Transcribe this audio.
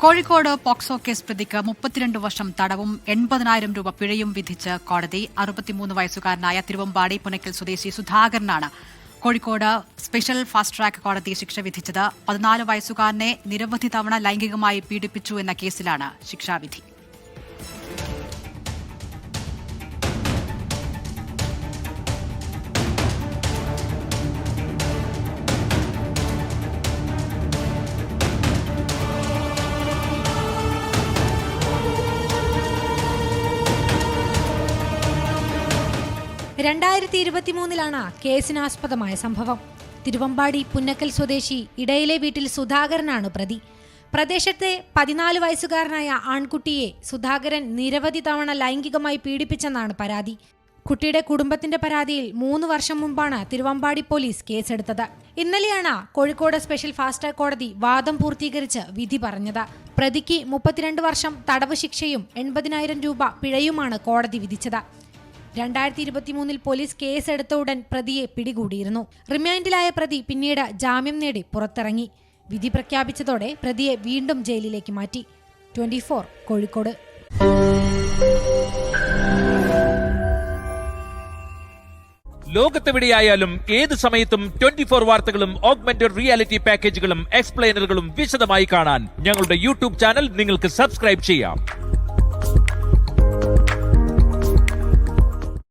Kozhikode POCSO case പ്രതിക്ക് 32 വർഷം തടവും 80,000 രൂപ പിഴയും വിധിച്ച് കോടതി. 63 വയസ്സുകാരനായ തിരുവമ്പാടി പുനക്കൽ സ്വദേശി സുധാകരനാണ് കോഴിക്കോട് സ്പെഷ്യൽ ഫാസ്റ്റ് ട്രാക്ക് കോടതി ശിക്ഷ വിധിച്ചത്. 14 വയസ്സുകാരനെ നിരവധി തവണ ലൈംഗികമായി പീഡിപ്പിച്ചു എന്ന കേസിലാണ് ശിക്ഷാവിധി. ാണ് കേസിനാസ്പദമായ സംഭവം. തിരുവമ്പാടി പുന്നക്കൽ സ്വദേശി ഇടയിലെ വീട്ടിൽ സുധാകരനാണ് പ്രതി. പ്രദേശത്തെ 14 വയസ്സുകാരനായ ആൺകുട്ടിയെ സുധാകരൻ നിരവധി തവണ ലൈംഗികമായി പീഡിപ്പിച്ചെന്നാണ് പരാതി. കുട്ടിയുടെ കുടുംബത്തിന്റെ പരാതിയിൽ 3 വർഷം മുമ്പാണ് തിരുവമ്പാടി പോലീസ് കേസെടുത്തത്. ഇന്നലെയാണ് കോഴിക്കോട് സ്പെഷ്യൽ ഫാസ്റ്റ് ട്രാക്ക് കോടതി വാദം പൂർത്തീകരിച്ച് വിധി പറഞ്ഞത്. പ്രതിക്ക് 32 വർഷം തടവ് ശിക്ഷയും 80,000 രൂപ പിഴയുമാണ് കോടതി വിധിച്ചത്. 2023 പോലീസ് കേസെടുത്ത ഉടൻ പ്രതിയെ പിടികൂടിയിരുന്നു. റിമാൻഡിലായ പ്രതി പിന്നീട് ജാമ്യം നേടി പുറത്തിറങ്ങി. വിധി പ്രഖ്യാപിച്ചതോടെ പ്രതിയെ വീണ്ടും ജയിലിലേക്ക് മാറ്റി. 24 കോഴിക്കോട്. ലോകത്തെവിടെയായാലും ഏത് സമയത്തും 24 വാർത്തകളും ഓഗ്മെന്റഡ് റിയാലിറ്റി പാക്കേജുകളും എക്സ്പ്ലെയിനറുകളും വിശദമായി കാണാൻ ഞങ്ങളുടെ യൂട്യൂബ് ചാനൽ നിങ്ങൾക്ക് സബ്സ്ക്രൈബ് ചെയ്യാം.